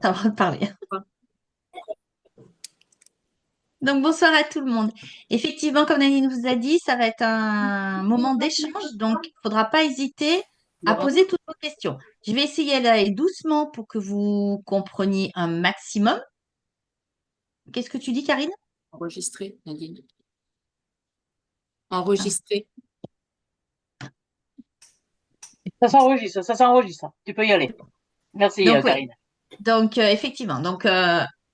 T'as le droit de parler. Donc, bonsoir à tout le monde. Effectivement, comme Nadine vous a dit, ça va être un moment d'échange, donc il ne faudra pas hésiter à poser toutes vos questions. Je vais essayer d'aller doucement pour que vous compreniez un maximum. Qu'est-ce que tu dis, Karine? Enregistré, Nadine. Enregistré. Ça s'enregistre. Tu peux y aller. Merci, Donc, oui. Karine. Donc, effectivement. Donc,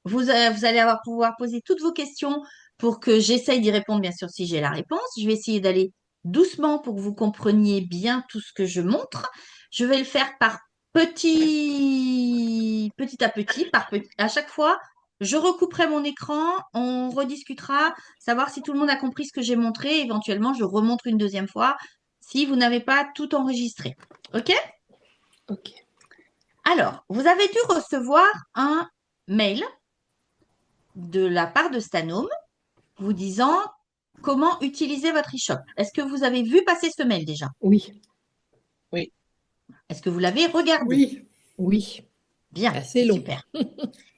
vous allez pouvoir poser toutes vos questions pour que j'essaye d'y répondre, bien sûr, si j'ai la réponse. Je vais essayer d'aller doucement pour que vous compreniez bien tout ce que je montre. Je vais le faire par petit à petit, à chaque fois. Je recouperai mon écran, on rediscutera, savoir si tout le monde a compris ce que j'ai montré. Éventuellement, je remontre une deuxième fois si vous n'avez pas tout enregistré. OK? Ok. Alors, vous avez dû recevoir un mail de la part de Stanome vous disant comment utiliser votre e-shop. Est-ce que vous avez vu passer ce mail déjà? Oui. Oui. Est-ce que vous l'avez regardé? Oui. Oui. Bien, Assez long. super.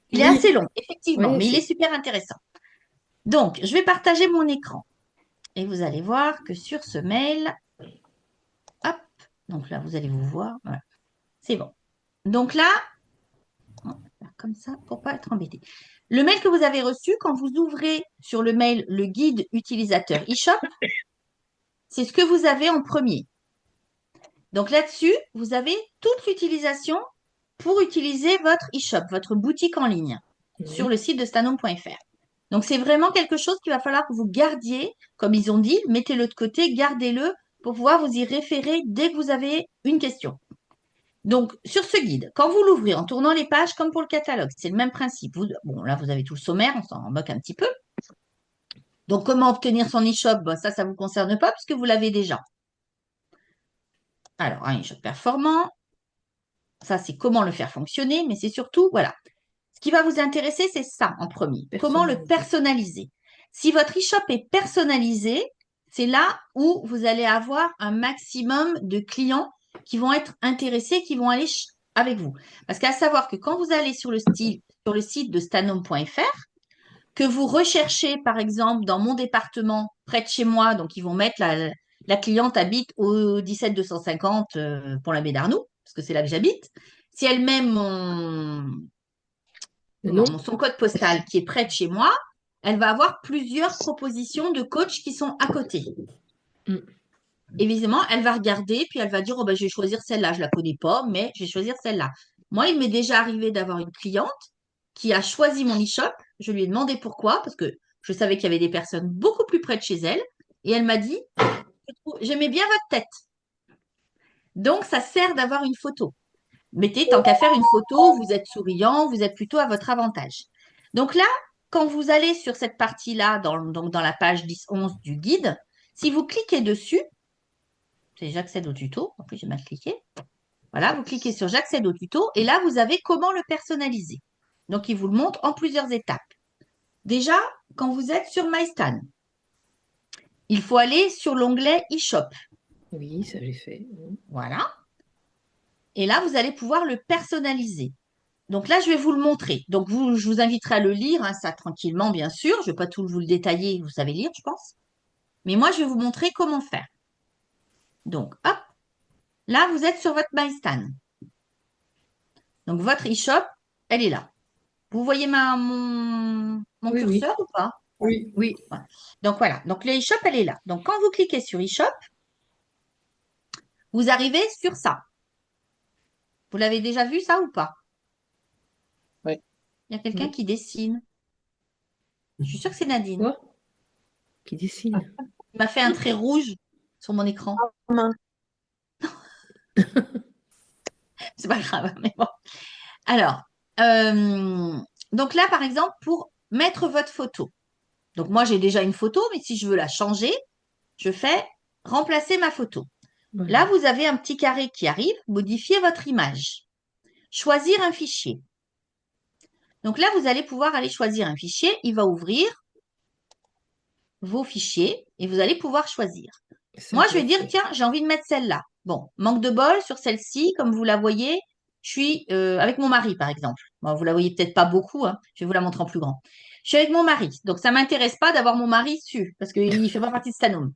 Il est assez Oui. long, effectivement, Oui, mais il est super intéressant. Donc, je vais partager mon écran et vous allez voir que sur ce mail, hop, donc là, vous allez vous voir. Voilà, c'est bon. Donc là, on va faire comme ça pour pas être embêté. Le mail que vous avez reçu, quand vous ouvrez sur le mail le guide utilisateur e-shop, c'est ce que vous avez en premier. Donc là-dessus, vous avez toute l'utilisation pour utiliser votre e-shop, votre boutique en ligne sur Mhm. le site de stanome.fr. Donc c'est vraiment quelque chose qu'il va falloir que vous gardiez, comme ils ont dit, mettez-le de côté, gardez-le pour pouvoir vous y référer dès que vous avez une question. Donc sur ce guide, quand vous l'ouvrez en tournant les pages comme pour le catalogue, c'est le même principe. Bon, là vous avez tout le sommaire, on s'en moque un petit peu. Donc comment obtenir son e-shop? Bon, ça ne vous concerne pas puisque vous l'avez déjà. Alors, un e-shop performant, ça, c'est comment le faire fonctionner, mais c'est surtout, voilà. Ce qui va vous intéresser, c'est ça en premier. Comment le Personnalisé. personnaliser? Si votre e-shop est personnalisé, c'est là où vous allez avoir un maximum de clients qui vont être intéressés, qui vont aller avec vous. Parce qu'à savoir que quand vous allez sur le site de stanome.fr, que vous recherchez, par exemple, dans mon département, près de chez moi, donc ils vont mettre la cliente habite au 17 250 pour la baie d'Arnoux, parce que c'est là que j'habite. Si elle met Non. son code postal qui est près de chez moi, elle va avoir plusieurs propositions de coachs qui sont à côté. Mm. Évidemment, elle va regarder, puis elle va dire, oh ben, je vais choisir celle-là. Je ne la connais pas, mais je vais choisir celle-là. Moi, il m'est déjà arrivé d'avoir une cliente qui a choisi mon e-shop. Je lui ai demandé pourquoi, parce que je savais qu'il y avait des personnes beaucoup plus près de chez elle. Et elle m'a dit, j'aimais bien votre tête. Donc, ça sert d'avoir une photo. Mettez, tant qu'à faire une photo, vous êtes souriant, vous êtes plutôt à votre avantage. Donc là, quand vous allez sur cette partie-là, donc dans la page 10-11 du guide, si vous cliquez dessus, c'est j'accède au tuto, en plus j'ai mal cliqué. Voilà, vous cliquez sur j'accède au tuto et là, vous avez comment le personnaliser. Donc, il vous le montre en plusieurs étapes. Déjà, quand vous êtes sur MyStan, il faut aller sur l'onglet e-shop. Oui, ça j'ai fait. Voilà. Et là, vous allez pouvoir le personnaliser. Donc là, je vais vous le montrer. Donc, je vous inviterai à le lire, hein, ça tranquillement, bien sûr. Je ne vais pas tout vous le détailler, vous savez lire, je pense. Mais moi, je vais vous montrer comment faire. Donc, hop, là, vous êtes sur votre MyStan. Donc, votre e-shop, elle est là. Vous voyez mon Oui, oui. curseur ou pas? Oui. Oui. Voilà. Donc, voilà. Donc, le e-shop, elle est là. Donc, quand vous cliquez sur e-shop, vous arrivez sur ça. Vous l'avez déjà vu, ça, ou pas? Oui. Il y a quelqu'un Oui. qui dessine. Je suis sûre que c'est Nadine. Quoi? Qui dessine? Il m'a fait un trait rouge sur mon écran. Main. C'est pas grave, mais bon. Alors, euh, donc là, par exemple, pour mettre votre photo. Donc, moi, j'ai déjà une photo, mais si je veux la changer, je fais remplacer ma photo. Là, Voilà. vous avez un petit carré qui arrive, modifier votre image. Choisir un fichier. Donc là, vous allez pouvoir aller choisir un fichier. Il va ouvrir vos fichiers et vous allez pouvoir choisir. Ça, Moi, je je vais l'ai dire, fait. tiens, j'ai envie de mettre celle-là. Bon, manque de bol sur celle-ci, comme vous la voyez, je suis avec mon mari, par exemple. Bon, vous la voyez peut-être pas beaucoup, hein. Je vais vous la montrer en plus grand. Je suis avec mon mari, donc ça m'intéresse pas d'avoir mon mari dessus parce qu'il ne fait pas partie de Stanome.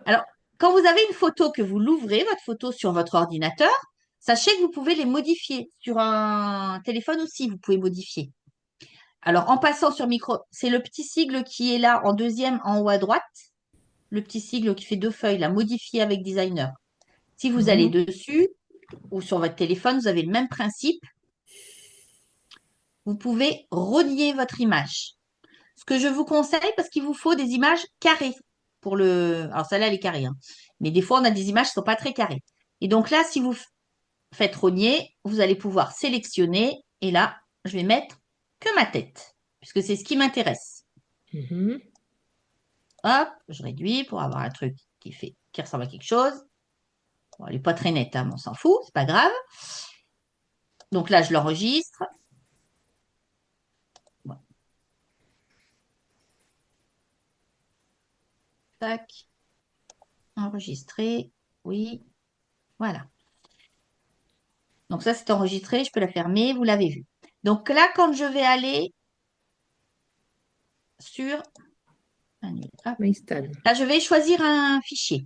Alors, quand vous avez une photo que vous l'ouvrez, votre photo sur votre ordinateur, sachez que vous pouvez les modifier. Sur un téléphone aussi, vous pouvez modifier. Alors, en passant sur micro, c'est le petit sigle qui est là en deuxième en haut à droite, le petit sigle qui fait 2 feuilles, là, modifié avec designer. Si vous allez Mhm. dessus ou sur votre téléphone, vous avez le même principe. Vous pouvez relier votre image. Ce que je vous conseille, parce qu'il vous faut des images carrées pour le. Alors, celle-là, elle est carrée, hein. Mais des fois, on a des images qui ne sont pas très carrées. Et donc là, si vous faites rogner, vous allez pouvoir sélectionner. Et là, je vais mettre que ma tête, puisque c'est ce qui m'intéresse. Mhm. Hop, je réduis pour avoir un truc qui ressemble à quelque chose. Bon, elle n'est pas très nette, hein, mais on s'en fout, c'est pas grave. Donc là, je l'enregistre. Bon, tac, enregistrer. Oui, voilà. Donc ça, c'est enregistré, je peux la fermer, vous l'avez vu. Donc là, quand je vais aller sur... Hop, MyStan. là, je vais choisir un fichier.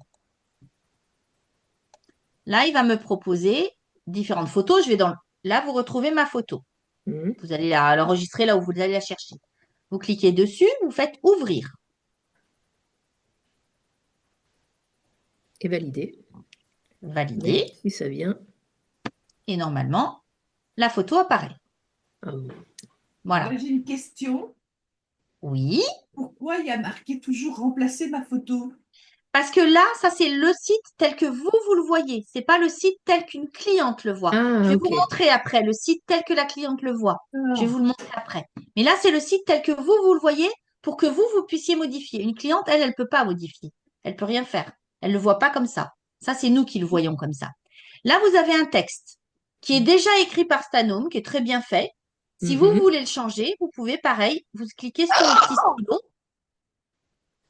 Là, il va me proposer différentes photos. Je vais dans... Là, vous retrouvez ma photo. Mhm. Vous allez l'enregistrer là où vous allez la chercher. Vous cliquez dessus, vous faites ouvrir. Et validé. Valider. Donc, si ça vient. Et normalement, la photo apparaît. Ah bon. Voilà. J'ai une question. Oui. Pourquoi il y a marqué toujours remplacer ma photo? Parce que là, ça, c'est le site tel que vous le voyez. C'est pas le site tel qu'une cliente le voit. Je Ah, vais vous ok. montrer après le site tel que la cliente le voit. Je vais Ah, vous le montrer après. Mais là, c'est le site tel que vous le voyez pour que vous puissiez modifier. Une cliente, elle peut pas modifier. Elle peut rien faire. Elle le voit pas comme ça. Ça, c'est nous qui le voyons comme ça. Là, vous avez un texte qui est déjà écrit par Stanome, qui est très bien fait. Si vous Mhm. voulez le changer, vous pouvez, pareil, vous cliquez sur le petit stylo.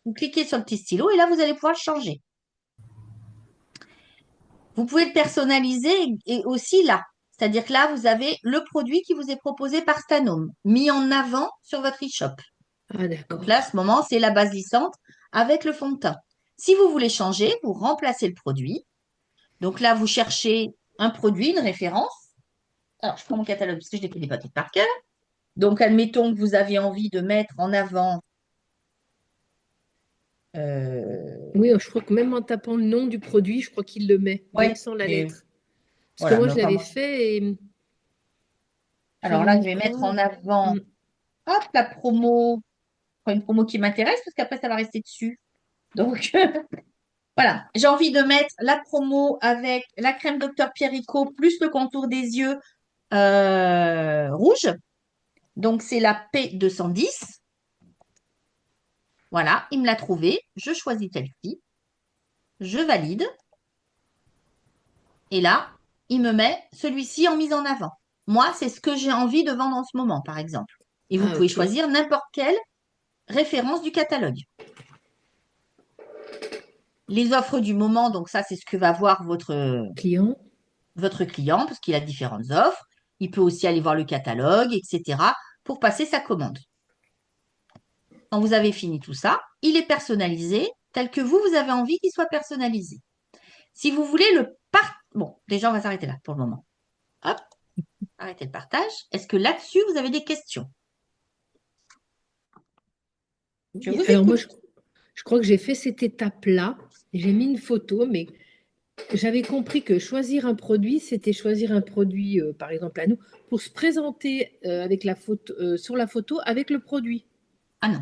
Vous cliquez sur le petit stylo et là, vous allez pouvoir le changer. Vous pouvez le personnaliser et aussi là. C'est-à-dire que là, vous avez le produit qui vous est proposé par Stanome, mis en avant sur votre e-shop. Ah, Donc là, à d'accord. ce moment, c'est la base lissante avec le fond de teint. Si vous voulez changer, vous remplacez le produit. Donc là, vous cherchez un produit, une référence. Alors, je prends mon catalogue parce que je les connais pas toutes par cœur. Donc, admettons que vous avez envie de mettre en avant. Oui, je crois que même en tapant le nom du produit, je crois qu'il le met, même Ouais, sans la mais lettre. Parce que voilà. moi, Mais je enfin, l'avais moi, fait et alors j'avais là, je mis vais mettre quoi? en avant, Mm. hop, la promo. Une promo qui m'intéresse parce qu'après, ça va rester dessus. Donc, voilà. J'ai envie de mettre la promo avec la crème Dr Pierrico plus le contour des yeux rouge. Donc, c'est la P210. Voilà, il me l'a trouvé. Je choisis celle-ci. Je valide. Et là, il me met celui-ci en mise en avant. Moi, c'est ce que j'ai envie de vendre en ce moment, par exemple. Et vous Ah, pouvez ok. choisir n'importe quelle référence du catalogue. Les offres du moment, donc ça, c'est ce que va voir Client. votre client, parce qu'il a différentes offres. Il peut aussi aller voir le catalogue, etc., pour passer sa commande. Quand vous avez fini tout ça, il est personnalisé tel que vous avez envie qu'il soit personnalisé. Si vous voulez le part... Bon, déjà, on va s'arrêter là pour le moment. Hop, arrêtez le partage. Est-ce que là-dessus, vous avez des questions? Je vous Alors moi, écoute. je crois que j'ai fait cette étape-là. J'ai mis une photo, mais j'avais compris que choisir un produit, c'était choisir un produit, par exemple à nous, pour se présenter avec la photo, sur la photo avec le produit. Ah non,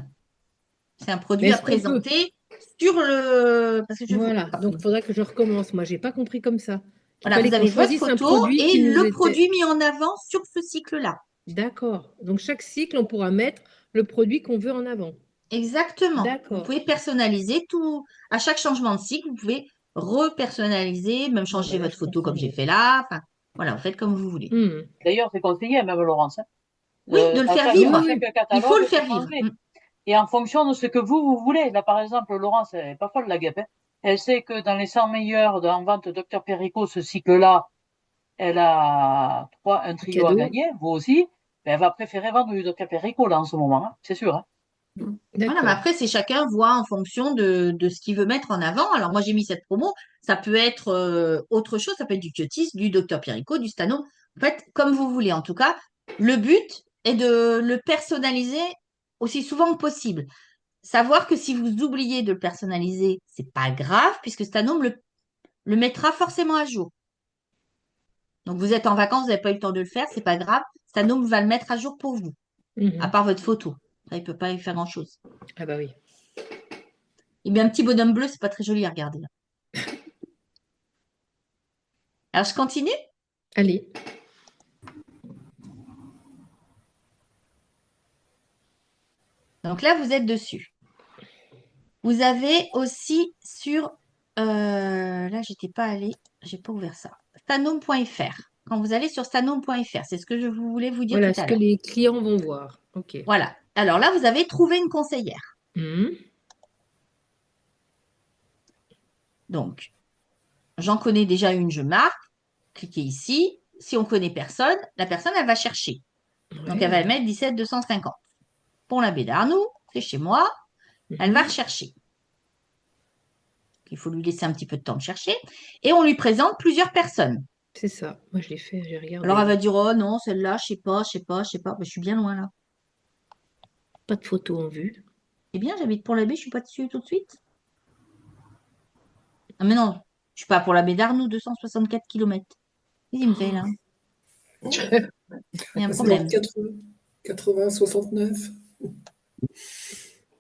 c'est un Mais produit à est-ce qu'on peut? présenter sur le... Parce que je vous... Voilà, donc il faudrait que je recommence. Moi, j'ai pas compris comme ça. Qu'il Voilà, fallait vous qu'on avez votre choisisse un photo produit et qui nous le était. produit mis en avant sur ce cycle-là. D'accord. Donc chaque cycle, on pourra mettre le produit qu'on veut en avant. Exactement. Vous D'accord. pouvez personnaliser tout. À chaque changement de cycle, vous pouvez repersonnaliser, même Ah bah changer là, votre je photo comprends comme j'ai mieux. fait là. Enfin, voilà, vous faites comme vous voulez. D'ailleurs, c'est conseillé, même Laurence, hein. Oui, de le faire Oui, À vivre. oui. chaque Il faut catalogue, le c'est faire vivre. changé. Et en fonction de ce que vous voulez. Là, par exemple, Laurence, elle est pas folle, la guêpe, hein. Elle sait que dans les 100 meilleurs en vente Dr Perico, ce cycle-là, elle a un trio à Cadeau. gagner, vous aussi. ben, elle va préférer vendre du Dr Perico là en ce moment, hein, c'est sûr. Hein. Voilà, mais D'accord. après, c'est chacun voit en fonction de ce qu'il veut mettre en avant. Alors, moi, j'ai mis cette promo. Ça peut être autre chose. Ça peut être du Kyotis, du Dr Perico, du Stano. En fait, comme vous voulez. En tout cas, le but est de le personnaliser aussi souvent que possible. Savoir que si vous oubliez de le personnaliser, c'est pas grave, puisque Stanome le mettra forcément à jour. Donc, vous êtes en vacances, vous n'avez pas eu le temps de le faire, c'est pas grave. Stanome va le mettre à jour pour vous, à Mhm. part votre photo. Ça, il peut pas y faire grand-chose. Ah bah oui. Et bien, un petit bonhomme bleu, c'est pas très joli à regarder, là. Alors, je continue. Allez. Donc là, vous êtes dessus. Vous avez aussi sur... là, j'étais pas allée, j'ai pas ouvert ça. Stanome.fr. Quand vous allez sur stanome.fr, c'est ce que je voulais vous dire tout Voilà ce à que l'heure. les clients vont voir. Ok. Voilà. Alors là, vous avez trouvé une conseillère. Mhm. Donc, j'en connais déjà une, je marque. Cliquez ici. Si on connaît personne, la personne, elle va chercher. Donc, elle va Ouais. mettre 17 250. Pour la baie d'Arnoux, c'est chez moi. Elle va Mhm. rechercher. Il faut lui laisser un petit peu de temps de chercher. Et on lui présente plusieurs personnes. C'est ça. Moi, je l'ai fait, j'ai Alors, elle regardé. va dire, oh non, celle-là, je sais pas, je sais pas, je sais pas. Ben, je suis bien loin, là. Pas de photo en vue. Eh bien, j'habite pour la baie, je suis pas dessus tout de suite. Ah, mais non, je suis pas pour la baie d'Arnoux, 264 kilomètres. Qu'est-ce qu'il me fait, là? Il y a un C'est dans problème. 80, 69.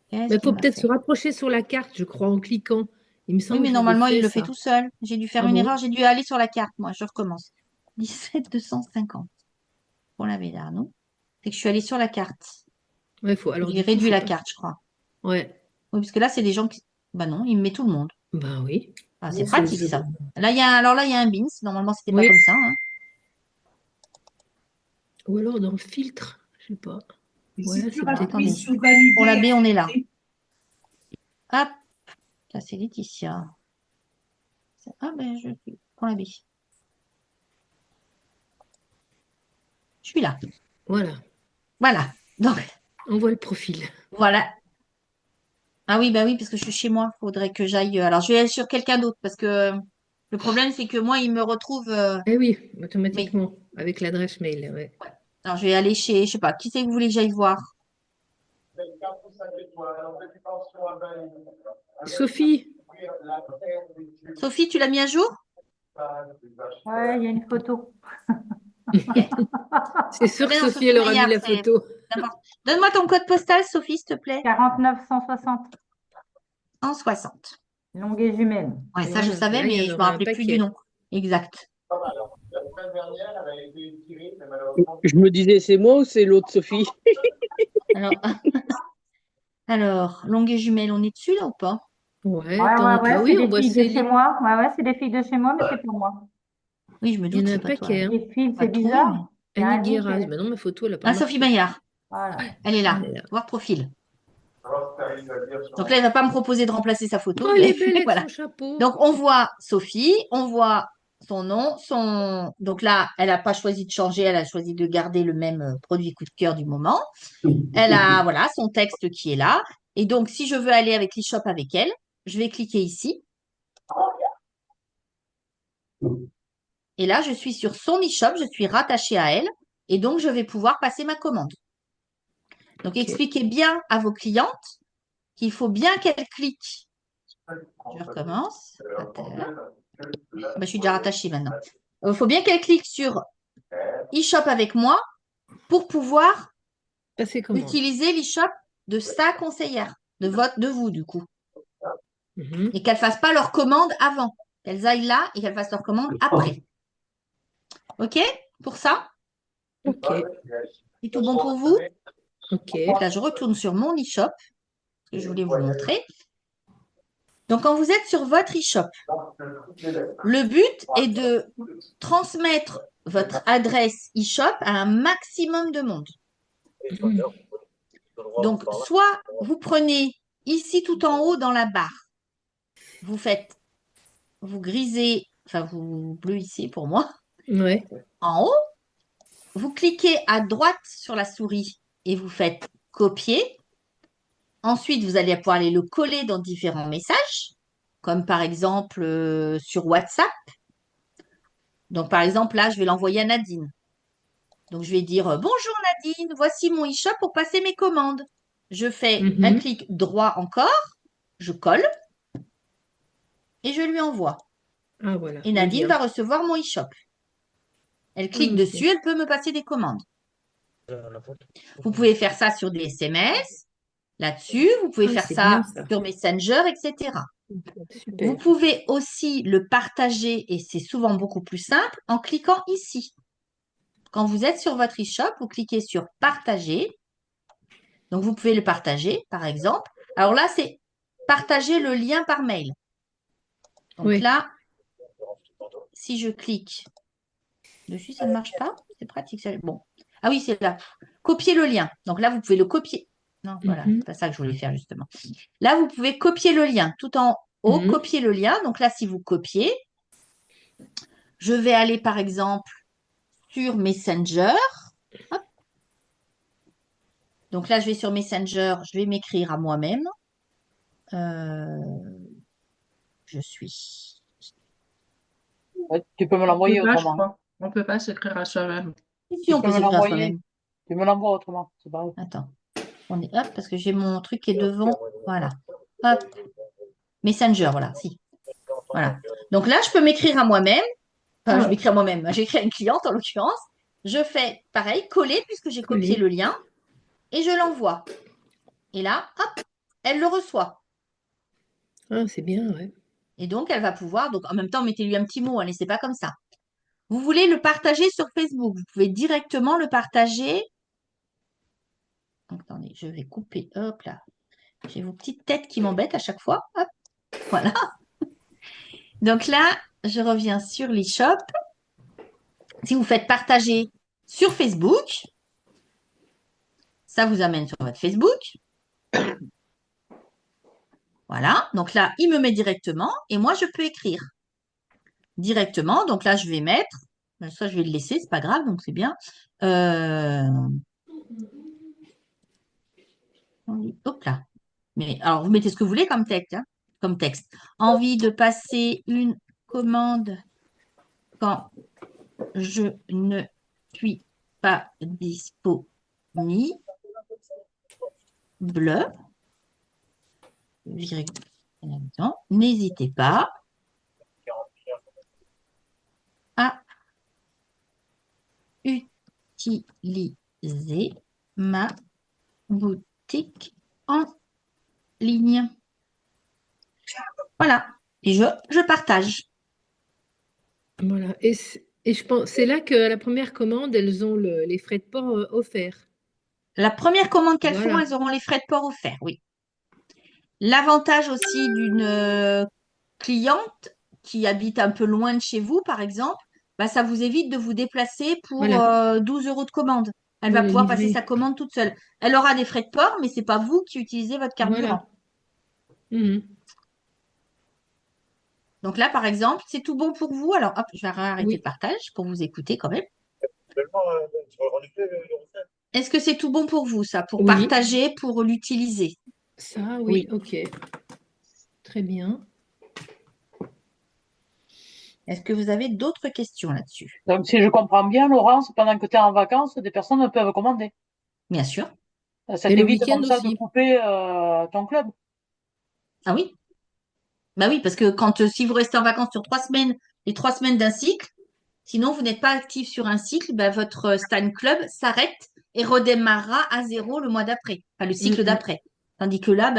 Qu'est-ce Il qu'il faut m'a peut-être se fait? rapprocher sur la carte, je crois, en cliquant. Il me Oui, semble mais que j'avais normalement, il fait le fait ça. tout seul. J'ai dû faire Ah une bon? erreur, j'ai dû aller sur la carte, moi. Je recommence. 17 250 pour la baie d'Arnoux. C'est que je suis allée sur la carte. Ouais, faut. Alors J'ai du coup, réduit faut la pas. carte, je crois. Ouais. Oui, parce que là, c'est des gens qui. Bah non, il me met tout le monde. Bah oui. Ah, c'est Non, c'est pratique, zéro. ça. Là, alors là, il y a un bins. Normalement, c'était pas Oui. comme ça, hein. Ou alors dans le filtre, je sais pas. Et Ouais, si tu c'est Alors, peut-être appuies attendez. mieux. sur Pour la valider, baie, on est là. accepter. Hop, ça c'est Laetitia. Ah ben je suis pour la baie. Je suis là. Voilà. Voilà. Donc On voit le profil. voilà. Ah oui, bah oui, parce que je suis chez moi. Faudrait que j'aille. Alors je vais aller sur quelqu'un d'autre parce que le problème c'est que moi il me retrouve. Eh oui, Oui. automatiquement, avec l'adresse mail. Ouais. Alors je vais aller chez, je sais pas, qui c'est que vous voulez que j'aille voir? Sophie, Sophie, tu l'as mis à jour? Ouais, il y a une photo. Ok. c'est sûr Ah que ben non, Sophie, Sophie elle aura mis Maillard, la c'est photo. n'importe. Donne-moi ton code postal, Sophie, s'il te plaît. 49 160. 160. Longuet jumelle. Ouais, ça je Voilà, savais, là, il y mais en je me aura un rappelais plus du paquet. nom. Exact. Je me disais, c'est moi ou c'est l'autre Sophie? Alors, alors, longuet jumelle, on est dessus là ou pas? Ouais, Ouais, ouais, ah ouais, c'est oui, on des voit filles de chez Céline. moi. Ouais, ouais, c'est des filles de chez moi, mais c'est pas moi. Oui, je me Il y doute, en a c'est un pas toi. paquet. Hein. Les filles, Pas c'est trouvé, mais. bizarre. Il y a un Annick lit, Guéraz. Ben non, ma photo, elle n'a pas Ah, Sophie marché. Maillard, Voilà. elle est là. Elle est là. Voir profil. Donc là, elle va pas me proposer de remplacer sa photo. Oh, Vous elle avez est belle vu, avec voilà. son chapeau. Donc, on voit Sophie, on voit son nom, Donc là, elle n'a pas choisi de changer, elle a choisi de garder le même produit coup de cœur du moment. Elle a, voilà, son texte qui est là. Et donc, si je veux aller avec l'e-shop avec elle, je vais cliquer ici. Et là, je suis sur son e-shop, je suis rattachée à elle. Et donc, je vais pouvoir passer ma commande. Donc, Ok. expliquez bien à vos clientes qu'il faut bien qu'elles cliquent. Je recommence. Je suis déjà rattachée maintenant. Il faut bien qu'elles cliquent sur e-shop avec moi pour pouvoir Passer commande. utiliser l'e-shop de sa conseillère, de vous du coup. Mhm. Et qu'elles ne fassent pas leur commande avant. Qu'elles aillent là et qu'elles fassent leur commande après. OK? Pour ça? Ok. C'est tout bon pour vous? Ok. Donc là, je retourne sur mon e-shop, que je voulais vous montrer. Donc, quand vous êtes sur votre e-shop, le but est de transmettre votre adresse e-shop à un maximum de monde. Mhm. Donc, soit vous prenez ici tout en haut dans la barre, vous grisez, enfin vous bleu ici pour moi, Ouais. en haut, vous cliquez à droite sur la souris et vous faites copier. Ensuite, vous allez pouvoir aller le coller dans différents messages, comme par exemple sur WhatsApp. Donc, par exemple, là, je vais l'envoyer à Nadine. Donc, je vais dire bonjour Nadine, voici mon e-shop pour passer mes commandes. Je fais un clic droit encore, je colle et je lui envoie. Ah, voilà. Et le Nadine lien. va recevoir mon e-shop. Elle clique Ok. dessus, elle peut me passer des commandes. Vous pouvez faire ça sur des SMS, là-dessus. Vous pouvez faire c'est bien ça ça. sur Messenger, etc. Vous Super. pouvez aussi le partager, et c'est souvent beaucoup plus simple, en cliquant ici. Quand vous êtes sur votre e-shop, vous cliquez sur partager. Donc, vous pouvez le partager, par exemple. Alors là, c'est partager le lien par mail. Donc Oui. là, si je clique dessus, ça ne marche pas. C'est pratique. Bon. Ah oui, c'est là. Copier le lien. Donc là, vous pouvez le copier. Non, voilà, c'est pas ça que je voulais faire justement. Là, vous pouvez copier le lien. Tout en haut, copier le lien. Donc là, si vous copiez, je vais aller par exemple sur Messenger. Hop. Donc là, je vais sur Messenger, je vais m'écrire à moi-même. Je suis. Ouais, tu peux me l'envoyer peut pas, je autrement. crois. On peut pas s'écrire à soi-même. Si on peux peut me s'écrire à l'envoyer. soi-même. Tu me l'envoies autrement, c'est pareil. Attends. On est hop, parce que j'ai mon truc qui est devant. Voilà. Hop. Messenger, voilà, si. Voilà. Donc là, je peux m'écrire à moi-même. Enfin, je m'écris à moi-même. J'écris à une cliente en l'occurrence. Je fais pareil, coller puisque j'ai copié le lien et je l'envoie. Et là, hop, elle le reçoit. Ah, c'est bien, ouais. Et donc, elle va pouvoir, donc en même temps, mettez-lui un petit mot, ne laissez pas comme ça. Vous voulez le partager sur Facebook, vous pouvez directement le partager. Attendez, je vais couper, hop là. J'ai vos petites têtes qui m'embêtent à chaque fois. Hop, voilà. Donc là, je reviens sur l'e-shop. Si vous faites partager sur Facebook, ça vous amène sur votre Facebook. Voilà. Donc là, il me met directement et moi, je peux écrire directement. Donc là, je vais mettre, ça, je vais le laisser, c'est pas grave, donc c'est bien. Hop là. Mais alors, vous mettez ce que vous voulez comme texte, hein, comme texte. Envie de passer une commande quand je ne suis pas disponible. N'hésitez pas à utiliser ma boutique en ligne. Voilà. Et je partage. Voilà. Et je pense, c'est là que la première commande, elles ont les frais de port offerts. La première commande qu'elles font, Voilà. elles auront les frais de port offerts, oui. L'avantage aussi d'une cliente qui habite un peu loin de chez vous, par exemple, bah, ça vous évite de vous déplacer pour Voilà. 12 € de commande. Elle Oui, va le pouvoir passer livret. sa commande toute seule. Elle aura des frais de port, mais c'est pas vous qui utilisez votre carburant. Voilà. Donc là, par exemple, c'est tout bon pour vous. Alors, hop, je vais arrêter Oui. le partage pour vous écouter quand même. Est-ce que c'est tout bon pour vous, ça, pour Oui. partager, pour l'utiliser? Ça, oui, ok. Très bien. Est-ce que vous avez d'autres questions là-dessus? Donc, si je comprends bien, Laurence, pendant que tu es en vacances, des personnes peuvent commander. Bien sûr. Ça Et le t'évite week-end comme ça de aussi. couper ton club. Ah oui? Bah oui, parce que si vous restez en vacances sur 3 semaines, les 3 semaines d'un cycle, sinon vous n'êtes pas actif sur un cycle, bah, votre Stan Club s'arrête et redémarrera à zéro le mois d'après, enfin le cycle d'après. Tandis que là,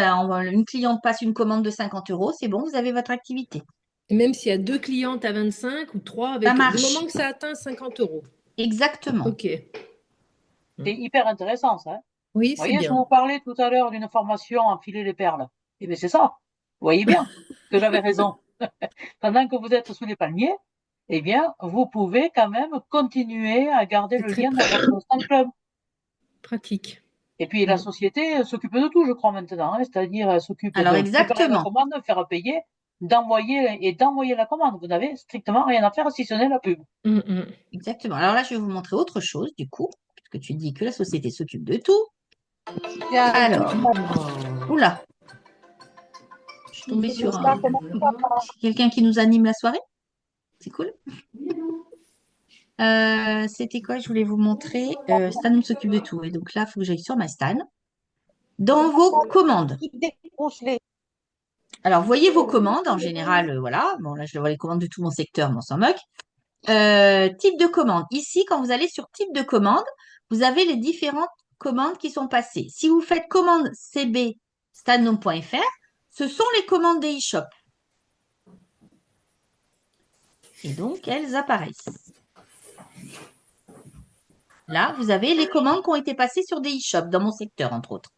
une cliente passe une commande de 50 €, c'est bon, vous avez votre activité. Et même s'il y a 2 clientes à 25 ou 3, Ça du marche. moment que ça atteint 50 €. Exactement. Ok. C'est hyper intéressant, ça. Hein. Oui, Vous c'est voyez, je bien. vous parlais tout à l'heure d'une formation enfiler les perles. Eh bien, c'est ça. Vous voyez bien que j'avais raison. Pendant que vous êtes sous les palmiers, eh bien, vous pouvez quand même continuer à garder le lien dans votre Stan Club. Pratique. Et puis, la société s'occupe de tout, je crois, maintenant. Hein, c'est-à-dire, elle s'occupe Alors, de préparer la exactement. commande, faire payer. d'envoyer la commande. Vous n'avez strictement rien à faire si ce n'est la pub. Exactement. Alors là, je vais vous montrer autre chose, du coup, puisque tu dis que la société s'occupe de tout. Alors, oula, je suis tombée sur quelqu'un qui nous anime la soirée. C'est cool. C'était quoi? Je voulais vous montrer. Stan s'occupe de tout. Et donc là, il faut que j'aille sur ma Stan. Dans vos commandes. Alors, voyez vos commandes. En général, voilà. Bon, là, je vois les commandes de tout mon secteur, mais on s'en moque. Type de commande. Ici, quand vous allez sur type de commande, vous avez les différentes commandes qui sont passées. Si vous faites commande CB stanhome.fr, ce sont les commandes des e-shops. Et donc, elles apparaissent. Là, vous avez les commandes qui ont été passées sur des e-shops, dans mon secteur, entre autres.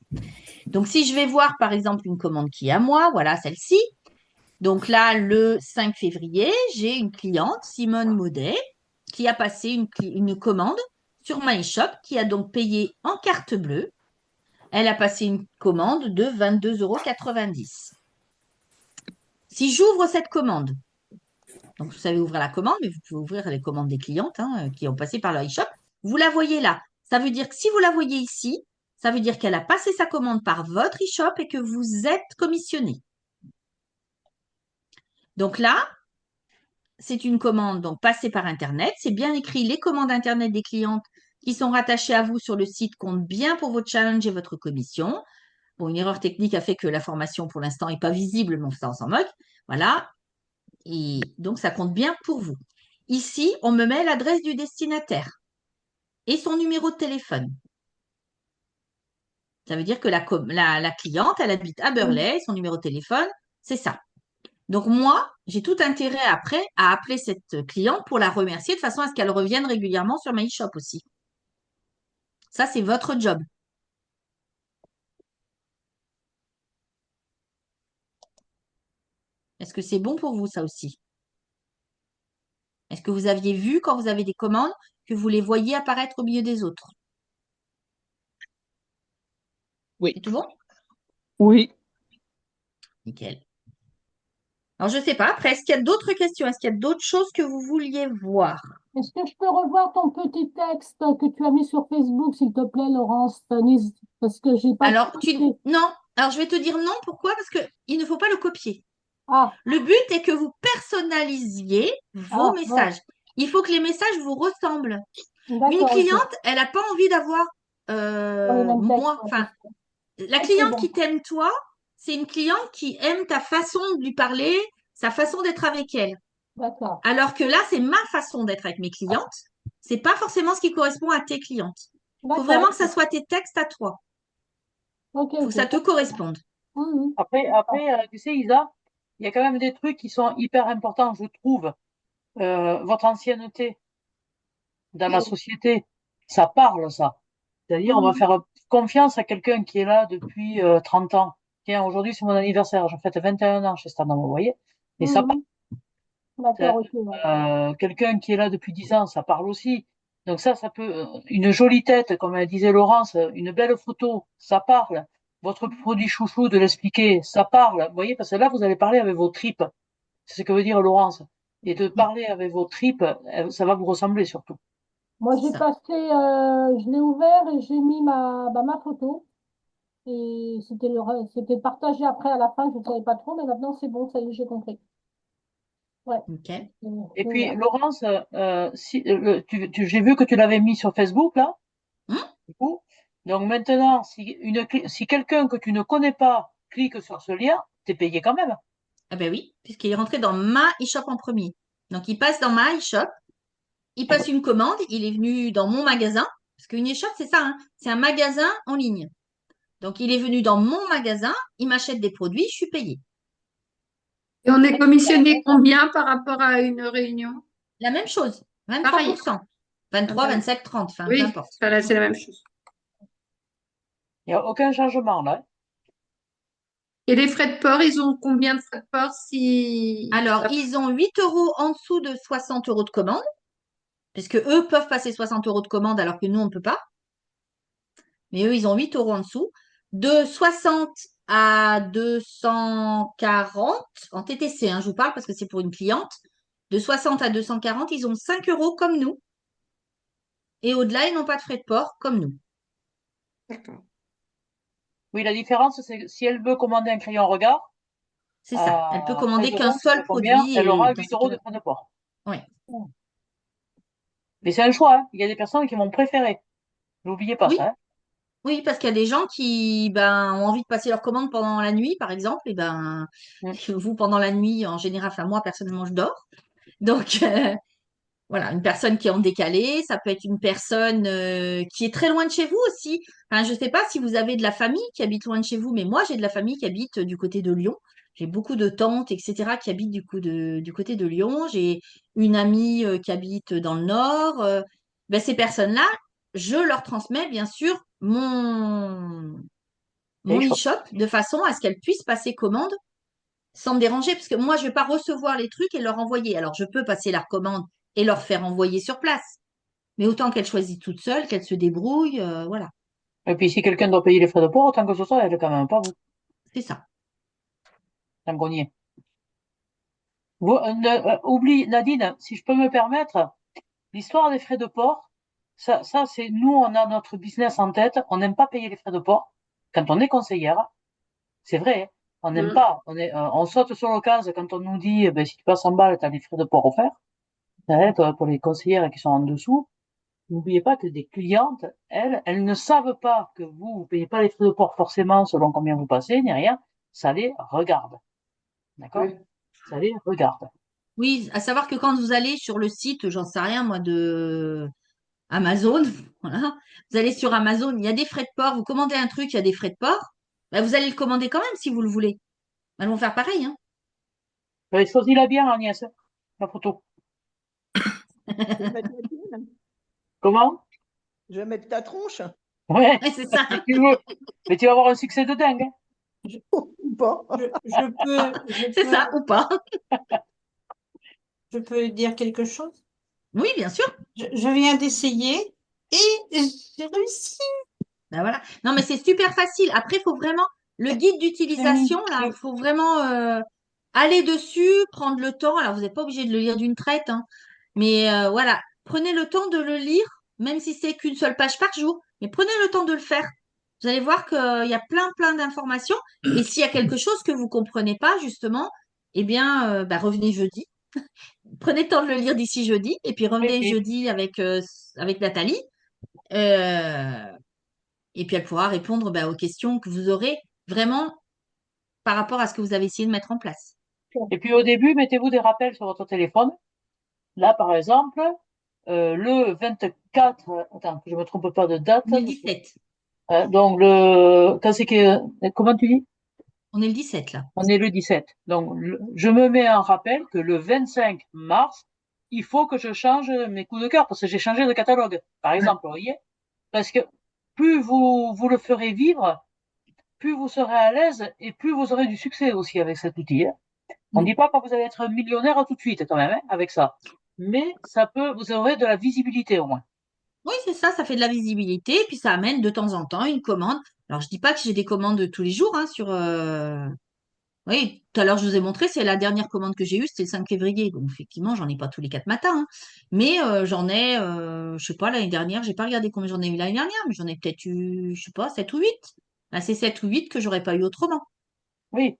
Donc, si je vais voir, par exemple, une commande qui est à moi, voilà celle-ci. Donc là, le 5 février, j'ai une cliente, Simone Maudet, qui a passé une commande sur my shop, qui a donc payé en carte bleue. Elle a passé une commande de 22,90 €. Si j'ouvre cette commande, donc vous savez ouvrir la commande, mais vous pouvez ouvrir les commandes des clientes qui ont passé par le e-shop, vous la voyez là. Ça veut dire que si vous la voyez ici, ça veut dire qu'elle a passé sa commande par votre e-shop et que vous êtes commissionné. Donc là, c'est une commande donc passée par Internet. C'est bien écrit les commandes Internet des clientes qui sont rattachées à vous sur le site comptent bien pour votre challenge et votre commission. Bon, une erreur technique a fait que la formation pour l'instant n'est pas visible, mais ça, on s'en moque. Voilà. Et donc, ça compte bien pour vous. Ici, on me met l'adresse du destinataire et son numéro de téléphone. Ça veut dire que la cliente, elle habite à Burley, son numéro de téléphone, c'est ça. Donc moi, j'ai tout intérêt après à appeler cette cliente pour la remercier de façon à ce qu'elle revienne régulièrement sur ma e-shop aussi. Ça, c'est votre job. Est-ce que c'est bon pour vous, ça aussi? Est-ce que vous aviez vu quand vous avez des commandes que vous les voyez apparaître au milieu des autres? Oui. C'est tout bon? Oui. Nickel. Alors, je ne sais pas. Après, est-ce qu'il y a d'autres questions? Est-ce qu'il y a d'autres choses que vous vouliez voir? Est-ce que je peux revoir ton petit texte que tu as mis sur Facebook, s'il te plaît, Laurence? Parce que j'ai pas Alors, compris. non. Alors, je vais te dire non. Pourquoi? Parce qu'il ne faut pas le copier. Ah, Le but est que vous personnalisiez vos messages. Il faut que les messages vous ressemblent. Une d'accord, ok. cliente, elle n'a pas envie d'avoir Dans les mêmes textes, moi. Enfin, la cliente qui t'aime toi, c'est une cliente qui aime ta façon de lui parler, sa façon d'être avec elle. D'accord. Alors que là, c'est ma façon d'être avec mes clientes. C'est pas forcément ce qui correspond à tes clientes. Il faut vraiment que ça soit tes textes à toi. Ok, Il faut que ça te corresponde. Après, tu sais, Isa, il y a quand même des trucs qui sont hyper importants, je trouve. Votre ancienneté dans la société, ça parle, ça. C'est-à-dire, on va faire confiance à quelqu'un qui est là depuis 30 ans. Tiens, aujourd'hui, c'est mon anniversaire. Je fête 21 ans chez Standard, vous voyez. Et ça parle. D'accord, ok. Quelqu'un qui est là depuis 10 ans, ça parle aussi. Donc ça peut, une jolie tête, comme elle disait Laurence, une belle photo, ça parle. Votre produit chouchou, de l'expliquer, ça parle. Vous voyez, parce que là, vous allez parler avec vos tripes. C'est ce que veut dire Laurence. Et de parler avec vos tripes, ça va vous ressembler surtout. Moi, j'ai passé, je l'ai ouvert et j'ai mis ma photo. Et c'était partagé après à la fin, je ne savais pas trop, mais maintenant c'est bon, ça y est, j'ai compris. Ouais. Okay. Et puis, Laurence, j'ai vu que tu l'avais mis sur Facebook, là. Du coup. Donc maintenant, si quelqu'un que tu ne connais pas clique sur ce lien, t'es payé quand même. Ah ben oui, puisqu'il est rentré dans ma e-shop en premier. Donc, il passe dans ma e-shop, il passe une commande, il est venu dans mon magasin, parce qu'une e-shop, c'est ça, c'est un magasin en ligne. Donc, il est venu dans mon magasin, il m'achète des produits, je suis payée. Et on est commissionné combien par rapport à une réunion? La même chose, 23%. 23, 27, 30, enfin, Oui, peu importe. là, c'est la même chose. Il n'y a aucun changement, là. Et les frais de port, ils ont combien de frais de port si... Alors, ils ont 8 € en dessous de 60 € de commande, parce que eux peuvent passer 60 € de commande alors que nous, on ne peut pas. Mais eux, ils ont 8 € en dessous. De 60 à 240, en TTC, hein, je vous parle parce que c'est pour une cliente, de 60 à 240, ils ont 5 euros comme nous. Et au-delà, ils n'ont pas de frais de port comme nous. D'accord. Oui, la différence, c'est que si elle veut commander un crayon regard C'est ça. Elle peut à commander 13 qu'un euros, je sais seul pas combien, produit elle et aura dans 8 ce euros de cas-là. frais de port. Oui. Mais c'est un choix, hein. Il y a des personnes qui vont préférer. N'oubliez pas Oui, ça, hein. oui, parce qu'il y a des gens qui ben, ont envie de passer leur commande pendant la nuit, par exemple. Et ben, Mm. vous, pendant la nuit, en général, enfin, moi, personnellement, je dors. Donc, voilà, une personne qui est en décalé, ça peut être une personne qui est très loin de chez vous aussi. Enfin, je ne sais pas si vous avez de la famille qui habite loin de chez vous, mais moi, j'ai de la famille qui habite du côté de Lyon. J'ai beaucoup de tantes, etc., qui habitent du côté de Lyon. J'ai une amie qui habite dans le nord. Ben, ces personnes-là, je leur transmets, bien sûr, mon Et je- e-shop de façon à ce qu'elles puissent passer commande sans me déranger, parce que moi, je ne vais pas recevoir les trucs et leur envoyer. Alors, je peux passer la commande et leur faire envoyer sur place. Mais autant qu'elle choisisse toute seule, qu'elle se débrouille, voilà, Et puis si quelqu'un doit payer les frais de port, autant que ce soit elle, quand même, pas vous, c'est ça. un grenier. Oublie, Nadine, si je peux me permettre, l'histoire des frais de port, ça c'est nous, on a notre business en tête, on n'aime pas payer les frais de port quand on est conseillère. C'est vrai, hein. On n'aime pas. On saute sur l'occasion quand on nous dit, eh ben, si tu passes en balle, t'as les frais de port offerts. Ouais, pour les conseillères qui sont en dessous, n'oubliez pas que des clientes, elles ne savent pas que vous payez pas les frais de port forcément selon combien vous passez, ni rien. Ça les regarde. D'accord? Oui. Ça les regarde. Oui, à savoir que quand vous allez sur le site, j'en sais rien, moi, de Amazon, voilà, vous allez sur Amazon, il y a des frais de port, vous commandez un truc, il y a des frais de port, ben, vous allez le commander quand même si vous le voulez. Elles vont faire pareil, hein. Choisis-la bien, Agnès, la photo. Je vais mettre la tienne. Comment? Je vais mettre ta tronche. Ouais, Ouais, c'est ça. si tu veux. Mais tu vas avoir un succès de dingue, hein. Ou pas. C'est ça, ou pas. Je peux dire quelque chose? Oui, bien sûr. Je viens d'essayer et j'ai réussi. Ben voilà. Non, mais c'est super facile. Après, il faut vraiment, le guide d'utilisation, là, il faut vraiment aller dessus, prendre le temps. Alors, vous n'êtes pas obligé de le lire d'une traite, hein. Mais voilà, prenez le temps de le lire, même si c'est qu'une seule page par jour. Mais prenez le temps de le faire. Vous allez voir qu'il y a plein, plein d'informations. Et s'il y a quelque chose que vous comprenez pas, justement, eh bien, bah, revenez jeudi. Prenez le temps de le lire d'ici jeudi. Et puis, Oui, revenez oui. jeudi avec Nathalie. Euh, et puis, elle pourra répondre bah, aux questions que vous aurez vraiment par rapport à ce que vous avez essayé de mettre en place. Et puis au début, mettez-vous des rappels sur votre téléphone. Là, par exemple, le 24, attends, que je me trompe pas de date. On est le 17. Donc, quand c'est que, comment tu dis? On est le 17, là. On est le 17. Donc, je me mets un rappel que le 25 mars, il faut que je change mes coups de cœur parce que j'ai changé de catalogue, par exemple, vous voyez? Parce que plus vous le ferez vivre, plus vous serez à l'aise et plus vous aurez du succès aussi avec cet outil, hein. On ne dit pas que vous allez être millionnaire tout de suite quand même, hein, avec ça. Mais vous aurez de la visibilité au moins. Oui, c'est ça, ça fait de la visibilité, et puis ça amène de temps en temps une commande. Alors, je dis pas que j'ai des commandes tous les jours, hein, Oui, tout à l'heure, je vous ai montré, c'est la dernière commande que j'ai eue, c'était le 5 février. Donc, effectivement, j'en ai pas tous les 4 matins, hein. Mais j'en ai, je sais pas, l'année dernière, j'ai pas regardé combien j'en ai eu l'année dernière, mais j'en ai peut-être eu, je sais pas, 7 ou 8. Là, c'est 7 ou 8 que j'aurais pas eu autrement. Oui.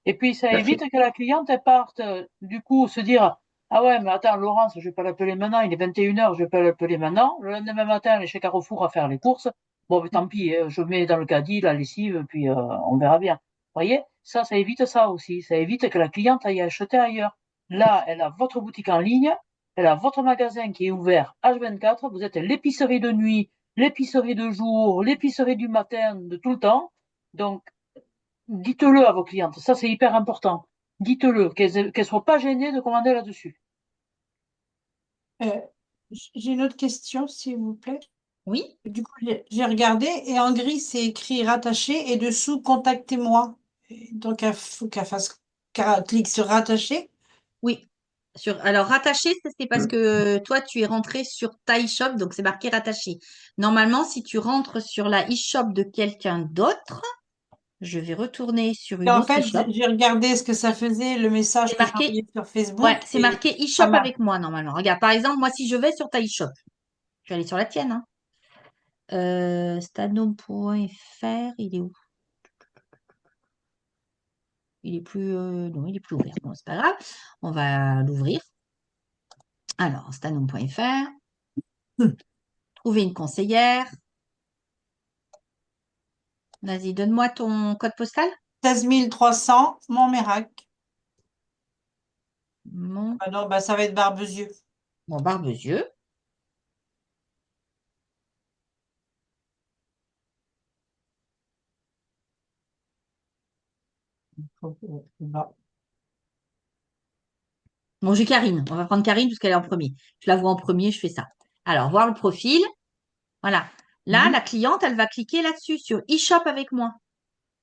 Et puis, ça Merci. évite que la cliente, elle parte, du coup, se dire, ah ouais, mais attends, Laurence, je vais pas l'appeler maintenant, il est 21h, je vais pas l'appeler maintenant. Le lendemain matin, elle est chez Carrefour à faire les courses. Bon, mais tant pis, je mets dans le caddie la lessive, puis on verra bien. Vous voyez, ça évite ça aussi. Ça évite que la cliente aille acheter ailleurs. Là, elle a votre boutique en ligne, elle a votre magasin qui est ouvert H24, vous êtes l'épicerie de nuit, l'épicerie de jour, l'épicerie du matin, de tout le temps. Donc, dites-le à vos clientes, ça c'est hyper important. Dites-le, qu'elles soient pas gênées de commander là-dessus. Euh, j'ai une autre question, s'il vous plaît. Oui, Du coup, j'ai regardé et en gris, c'est écrit rattaché et dessous, contactez-moi. Et donc, il faut qu'elle clique sur rattacher. oui. Alors, rattaché, c'est parce que toi, tu es rentré sur ta e-shop, donc c'est marqué rattaché. Normalement, si tu rentres sur la e-shop de quelqu'un d'autre, je vais retourner sur Et une en autre fait, e-shop. j'ai regardé ce que ça faisait, le message C'est que j'ai marqué, envoyé sur ouais, Facebook, c'est et marqué ça e-shop marche. avec moi normalement. Regarde, par exemple, moi, si je vais sur ta e-shop, je vais aller sur la tienne, hein. Stanome.fr, il est où? Il est plus, non, il est plus ouvert. Bon, c'est pas grave. On va l'ouvrir. Alors, stanome.fr, trouver une conseillère. Vas-y, donne-moi ton code postal. 16 300, Montmérac. Mon, Ah non, bah, ça va être Barbezieux. mon Barbezieux. Bah, Bon, j'ai Karine. On va prendre Karine puisqu'elle est en premier. Je la vois en premier, je fais ça. Alors, voir le profil. Voilà. Là, la cliente, elle va cliquer là-dessus, sur e-shop avec moi.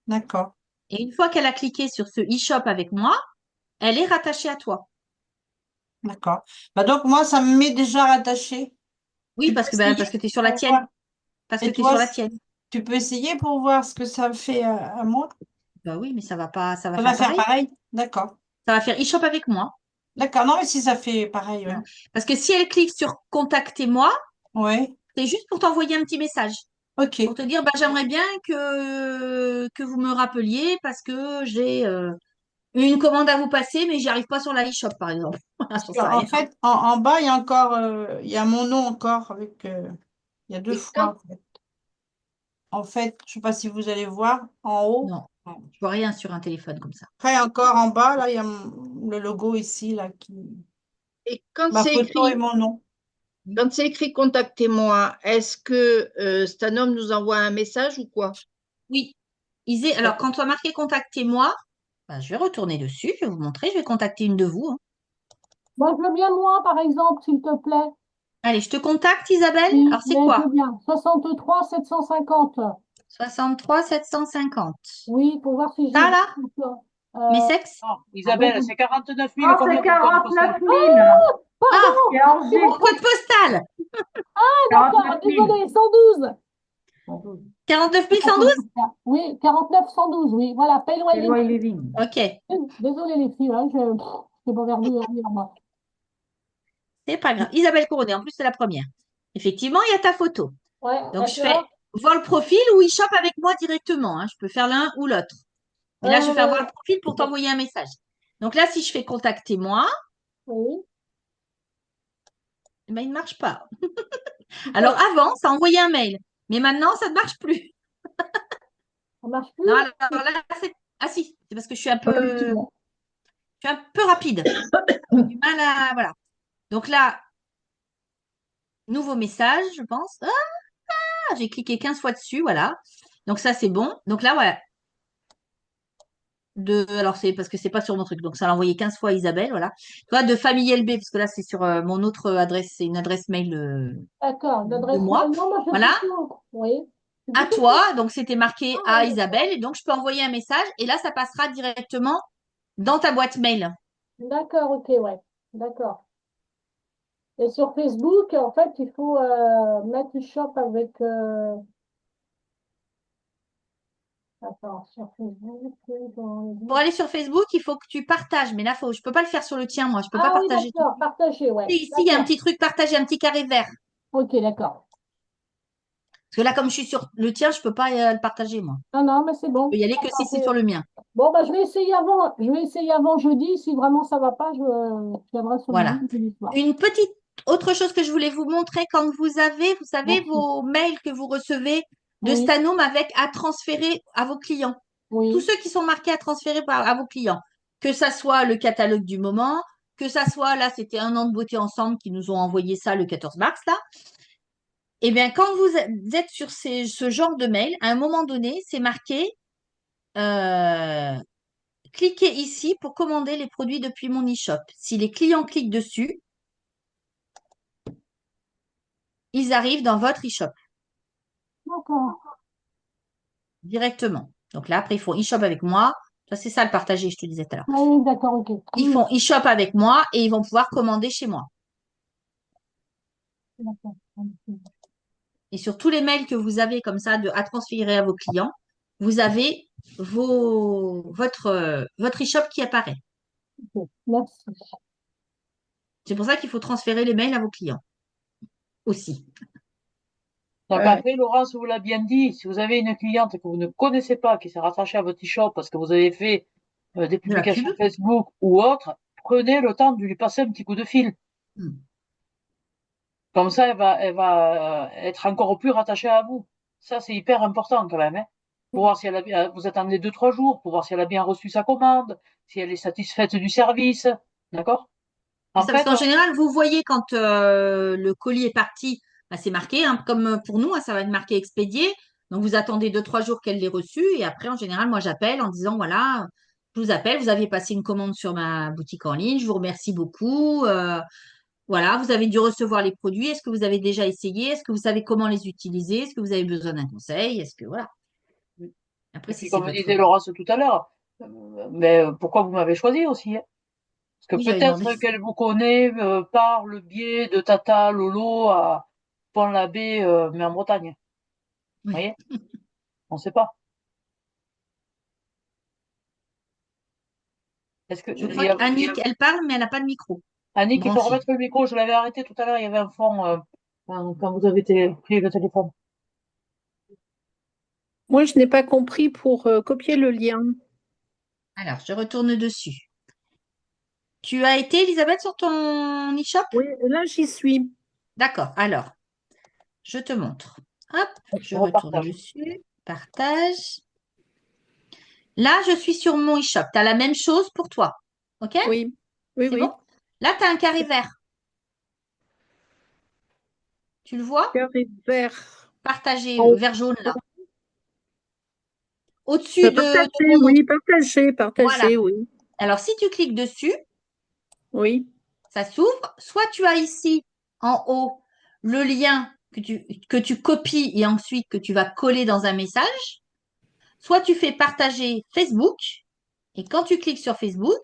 D'accord, Et une fois qu'elle a cliqué sur ce e-shop avec moi, elle est rattachée à toi. d'accord. Bah, donc, moi, ça me met déjà rattaché. Oui, Tu peux parce que, essayer tu es sur la pour tienne. voir. Parce que Et tu es toi, sur la tienne. tu peux essayer pour voir ce que ça me fait à moi? Bah oui, mais ça va pas, ça va Ça va faire faire pareil. pareil? D'accord. Ça va faire e-shop avec moi. D'accord. Non, mais si ça fait pareil, ouais. Voilà. Parce que si elle clique sur contactez-moi, Ouais, c'est juste pour t'envoyer un petit message. ok. Pour te dire, bah, j'aimerais bien que vous me rappeliez parce que j'ai une commande à vous passer, mais j'y arrive pas sur la e-shop, par exemple. Voilà, Parce j'en sais qu'en rien. fait, en bas, il y a encore, il y a mon nom encore avec, il y a deux Et fois, quand, en fait. En fait, je sais pas si vous allez voir en haut. Non, je vois rien sur un téléphone comme ça. Après, encore en bas, là, il y a le logo ici, là, et quand ma c'est photo et écrit, mon nom. quand c'est écrit contactez-moi, est-ce que Stanom nous envoie un message ou quoi? Oui. Alors, quand tu as marqué contactez-moi, bah, je vais retourner dessus, je vais vous montrer, je vais contacter une de vous, hein. Moi, je veux bien moi, par exemple, s'il te plaît. Allez, je te contacte, Isabelle. Oui, Alors, c'est mais je quoi? veux bien. 63 750. 63 750. Oui, pour voir si j'ai Ça, bien. là? Mes sexes? Non, Ah ben, Isabelle, c'est 49 000 Oh, c'est combien ton code postal? 49 000. Ah, C'est en G. mon code postal! d'accord, 49 000. désolé, 112. 49 112? Oui, 49 112, oui. Voilà, paye C'est loyer. Loyer Living. Ok, Désolé les filles, hein, je pas perdu à lire, moi. c'est pas grave. Isabelle Couronné, en plus, c'est la première. Effectivement, il y a ta photo. Ouais, Donc, je fais d'accord. voir le profil ou il chope avec moi directement, hein. Je peux faire l'un ou l'autre. Mais là, je vais faire voir le profil pour t'envoyer un message. Donc là, si je fais contacter moi, Oui. eh ben, il ne marche pas. Alors avant, ça envoyait un mail. Mais maintenant, ça ne marche plus. Ça marche plus? Non, alors là, c'est... Ah si, c'est parce que je suis un peu rapide. J'ai du mal à... Voilà. Donc là, nouveau message, je pense. Ah, j'ai cliqué 15 fois dessus, voilà. Donc ça, c'est bon. Donc là, voilà. Alors, c'est parce que c'est pas sur mon truc. Donc, ça l'a envoyé 15 fois à Isabelle, voilà. Tu vois, de famille LB, parce que là, c'est sur mon autre adresse. C'est une adresse mail D'accord, de l'adresse moi. mail. Non, moi, je Voilà. suis tout. Oui. Je À suis tout. toi. Donc, c'était marqué Ah, à oui, d'accord. Isabelle. Et donc, je peux envoyer un message. Et là, ça passera directement dans ta boîte mail. D'accord, ok, ouais. D'accord. Et sur Facebook, en fait, il faut mettre e-shop avec. Attends, sur Facebook. Pour aller sur Facebook, il faut que tu partages. Mais là, je peux pas le faire sur le tien, moi. Je peux pas Ah oui, partager tout. d'accord, partagé, ouais. Et ici, il y a un D'accord. petit truc partagé, un petit carré vert. Ok, d'accord. Parce que là, comme je suis sur le tien, je peux pas le partager, moi. Non, non, mais c'est Je bon. peux y aller que si D'accord, c'est sur le mien. bon, bah, je vais essayer avant. Je vais essayer avant jeudi. Si vraiment ça va pas, je viendrai sur le Voilà. jeudi soir. Une petite autre chose que je voulais vous montrer, quand vous avez, vous savez, Merci. vos mails que vous recevez de Oui, Stanome avec à transférer à vos clients. Tous oui. ceux qui sont marqués à transférer à vos clients. Que ça soit le catalogue du moment, que ça soit, là, c'était un an de beauté ensemble qui nous ont envoyé ça le 14 mars, là. Eh bien, quand vous êtes sur ce genre de mail, à un moment donné, c'est marqué euh, cliquez ici pour commander les produits depuis mon e-shop. Si les clients cliquent dessus, ils arrivent dans votre e-shop D'accord. directement. Donc là, après, ils font e-shop avec moi. Ça, c'est ça le partager, je te disais tout à l'heure. Oui, d'accord, ok. Ils font e-shop avec moi et ils vont pouvoir commander chez moi. D'accord. Et sur tous les mails que vous avez comme ça à transférer à vos clients, vous avez votre e-shop qui apparaît. Ok, merci. C'est pour ça qu'il faut transférer les mails à vos clients aussi. Donc Ouais. après, Laurence vous l'a bien dit, si vous avez une cliente que vous ne connaissez pas, qui s'est rattachée à votre e-shop parce que vous avez fait des De la pub. publications Facebook ou autre, prenez le temps de lui passer un petit coup de fil. Hmm. Comme ça, elle va être encore plus rattachée à vous. Ça, c'est hyper important quand même, hein. Pour voir si elle a bien, vous attendez 2, 3 jours, pour voir si elle a bien reçu sa commande, si elle est satisfaite du service. D'accord? C'est En ça, parce fait, qu'en général, vous voyez quand le colis est parti, bah, c'est marqué, hein, comme pour nous, hein, ça va être marqué expédié. Donc, vous attendez 2, 3 jours qu'elle l'ait reçu. Et après, en général, moi, j'appelle en disant, voilà, je vous appelle, vous aviez passé une commande sur ma boutique en ligne, je vous remercie beaucoup. Voilà, vous avez dû recevoir les produits. Est-ce que vous avez déjà essayé? Est-ce que vous savez comment les utiliser? Est-ce que vous avez besoin d'un conseil? Est-ce que, voilà. Après, et si puis c'est comme votre... disait Laurence tout à l'heure, mais pourquoi vous m'avez choisi aussi, hein? Parce Oui, que j'avais demandé. peut-être qu'elle vous connaît par le biais de Tata Lolo à Pont-l'Abbé, mais en Bretagne. Vous Oui. voyez? On ne sait pas. Est-ce que Je crois qu'Annick, elle parle, mais elle n'a pas de micro Annick, il faut branché. remettre le micro. Je l'avais arrêté tout à l'heure. Il y avait un fond quand vous avez pris le téléphone. Moi, je n'ai pas compris pour copier le lien. Alors, je retourne dessus. Tu as été, Elisabeth, sur ton e-shop? Oui, là, j'y suis. D'accord. Alors, je te montre. Hop, je retourne Repartage. dessus. Partage. Là, je suis sur mon e-shop. Tu as la même chose pour toi. OK? Oui, oui, C'est oui. bon? Là, tu as un carré vert. Tu le vois? Carré vert. Partagé, Oh, vert jaune, là. Au-dessus de partagé, ton nom. oui, partagé, Voilà. partagé, oui. Alors, si tu cliques dessus, Oui, ça s'ouvre. Soit tu as ici, en haut, le lien que tu copies et ensuite que tu vas coller dans un message. Soit tu fais partager Facebook. Et quand tu cliques sur Facebook,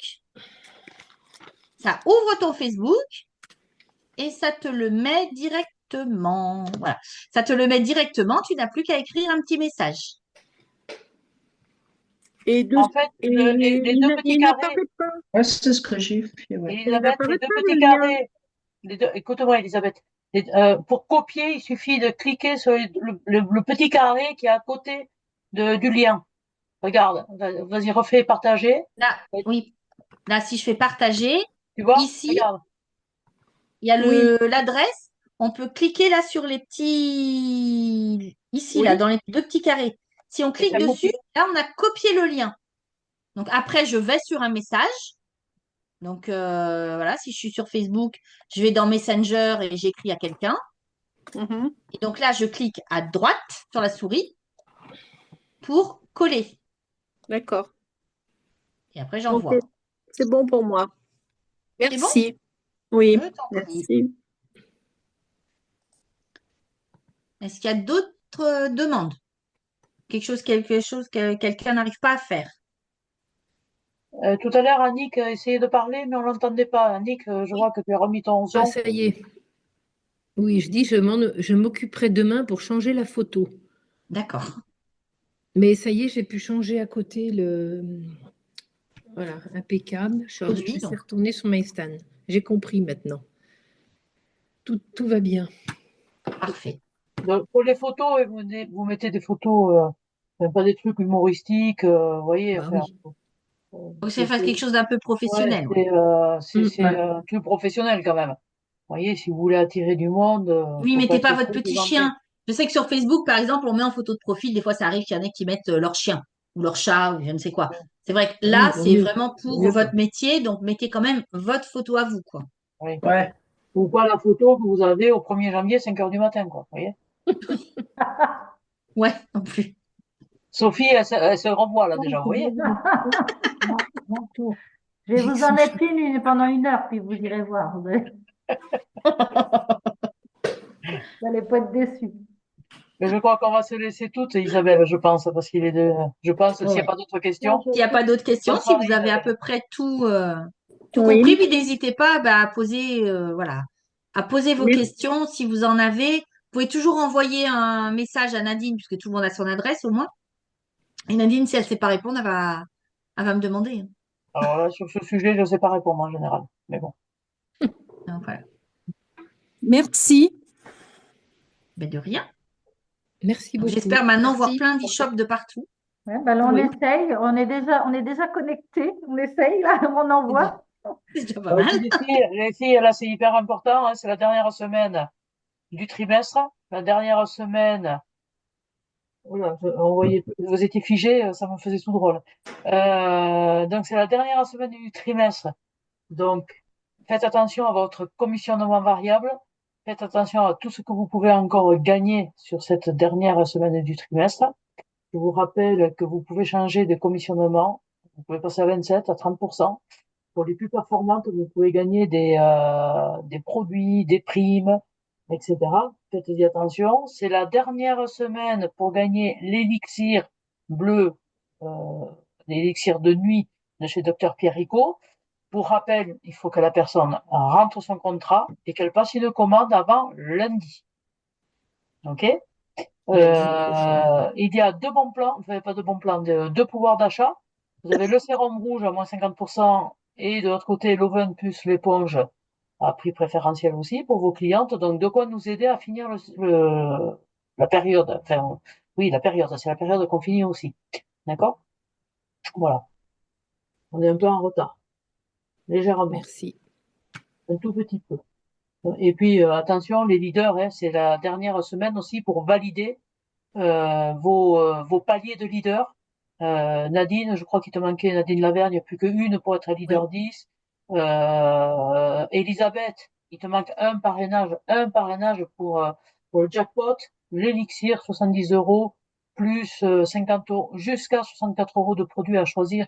ça ouvre ton Facebook et ça te le met directement. Voilà. Ça te le met directement. Tu n'as plus qu'à écrire un petit message. et, deux, En fait, et les deux petits il carrés, n'apparaît pas. Ouais, c'est ce que j'ai fait, ouais. Il Elisabeth, les n'apparaît deux pas petits le lien. carrés, écoute-moi, Elisabeth. Pour copier, il suffit de cliquer sur le petit carré qui est à côté du lien. Regarde, vas-y, refais partager. Là, oui. Là, si je fais partager, Tu vois? ici, Regarde. il y a Oui, l'adresse. On peut cliquer là sur les petits, ici, là, oui, dans les deux petits carrés. Si on Et clique ça dessus, copie. là, on a copié le lien. Donc après, je vais sur un message. Donc voilà, si je suis sur Facebook, je vais dans Messenger et j'écris à quelqu'un. mhm, Et donc là, je clique à droite sur la souris pour coller. d'accord. Et après, Ok, j'envoie. c'est bon pour moi. C'est bon? Merci. Oui, Je t'en prie. merci. Est-ce qu'il y a d'autres demandes? Quelque chose que quelqu'un n'arrive pas à faire? Tout à l'heure, Annick essayait de parler, mais on l'entendait pas. Annick, je vois que tu as remis ton Ah, son. ça y est. Oui, je dis, je m'occuperai demain pour changer la photo. D'accord. Mais ça y est, j'ai pu changer à côté le. Voilà, impeccable. Je Produit, suis donc. retournée sur my stand. J'ai compris maintenant. Tout va bien. Parfait. Donc, pour les photos, vous mettez des photos, pas des trucs humoristiques, vous voyez, Bah enfin, oui. Faut que ça fasse quelque chose d'un peu ouais, professionnel. Ouais. c'est un truc professionnel quand même. Vous voyez, si vous voulez attirer du monde, Oui, faut pas mettez être pas votre trop petit déjanté. chien. Je sais que sur Facebook, par exemple, on met en photo de profil. Des fois, ça arrive qu'il y en ait qui mettent leur chien ou leur chat ou je ne sais quoi. C'est vrai que Ah oui, là, vaut c'est mieux. vraiment Vaut pour mieux pas. votre métier. Donc, mettez quand même votre photo à vous, quoi. Oui. Ouais. Ou pas la photo que vous avez au 1er janvier, 5 heures du matin, quoi. Vous voyez? Ouais, non plus. Sophie, elle se revoit là déjà, vous voyez? Je vais vous en mettre une pendant 1 heure, puis vous irez voir. Vous n'allez pas être déçus. Mais je crois qu'on va se laisser toutes, Isabelle, je pense, parce qu'il est je pense, s'il n'y a Ouais. pas d'autres questions. S'il n'y a pas d'autres questions, Bonne si soirée, vous avez à Isabelle. peu près tout compris, Oui, puis n'hésitez pas bah, à poser, voilà, à poser vos merci. questions si vous en avez. Vous pouvez toujours envoyer un message à Nadine, puisque tout le monde a son adresse au moins. Et Nadine, si elle ne sait pas répondre, elle va me demander. Alors là, sur ce sujet, je ne sais pas répondre en général. Mais bon. Donc, voilà. Merci. Ben, de rien. Merci beaucoup. J'espère maintenant voir Merci. plein d'e-shops de partout. Ouais, bah là, on Oui. essaye, on est déjà connectés, on essaye, là, on envoie. C'est déjà pas mal. Les filles, là, c'est hyper important. Hein, c'est la dernière semaine du trimestre. La dernière semaine. Oula, vous étiez figés, ça me faisait tout drôle. Donc, c'est la dernière semaine du trimestre. Donc, faites attention à votre commissionnement variable. Faites attention à tout ce que vous pouvez encore gagner sur cette dernière semaine du trimestre. Je vous rappelle que vous pouvez changer de commissionnement. Vous pouvez passer à 27, à 30%. Pour les plus performantes, vous pouvez gagner des produits, des primes, etc. Faites-y attention. C'est la dernière semaine pour gagner l'élixir bleu, l'élixir de nuit de chez Dr Pierre Ricot. Pour rappel, il faut que la personne rentre son contrat et qu'elle passe une commande avant lundi. Ok? Il y a deux bons plans, enfin pas de bons plans, deux pouvoirs d'achat. Vous avez le sérum rouge à moins 50% et de l'autre côté l'oven plus l'éponge à prix préférentiel aussi pour vos clientes. Donc de quoi nous aider à finir la période. Enfin, oui, la période, c'est la période qu'on finit aussi. D'accord? Voilà. On est un peu en retard. Légèrement. Merci. Un tout petit peu. Et puis attention, les leaders, hein, c'est la dernière semaine aussi pour valider vos paliers de leader. Nadine, je crois qu'il te manquait Nadine Lavergne, il n'y a plus qu'une pour être leader 10. Elisabeth, il te manque un parrainage pour le jackpot, l'élixir, 70 euros, plus 50 euros, jusqu'à 64 euros de produits à choisir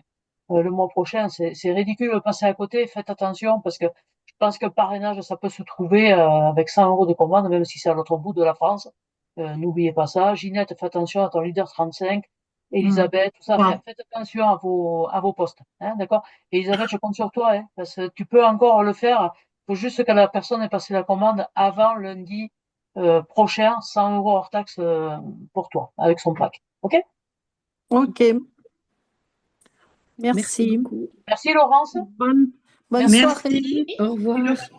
le mois prochain. C'est ridicule de passer à côté, faites attention parce que je pense que le parrainage, ça peut se trouver avec 100 euros de commande, même si c'est à l'autre bout de la France. N'oubliez pas ça. Ginette, fais attention à ton leader 35. Elisabeth, tout ça, Ouais. faites attention à vos postes, hein, d'accord? Et Elisabeth, je compte sur toi, hein, parce que tu peux encore le faire. Il faut juste que la personne ait passé la commande avant lundi prochain, 100 euros hors taxe pour toi, avec son pack. OK? Ok. Merci Merci. beaucoup. Merci Laurence. Bonne Merci. soirée. Merci. Au revoir. Au Merci.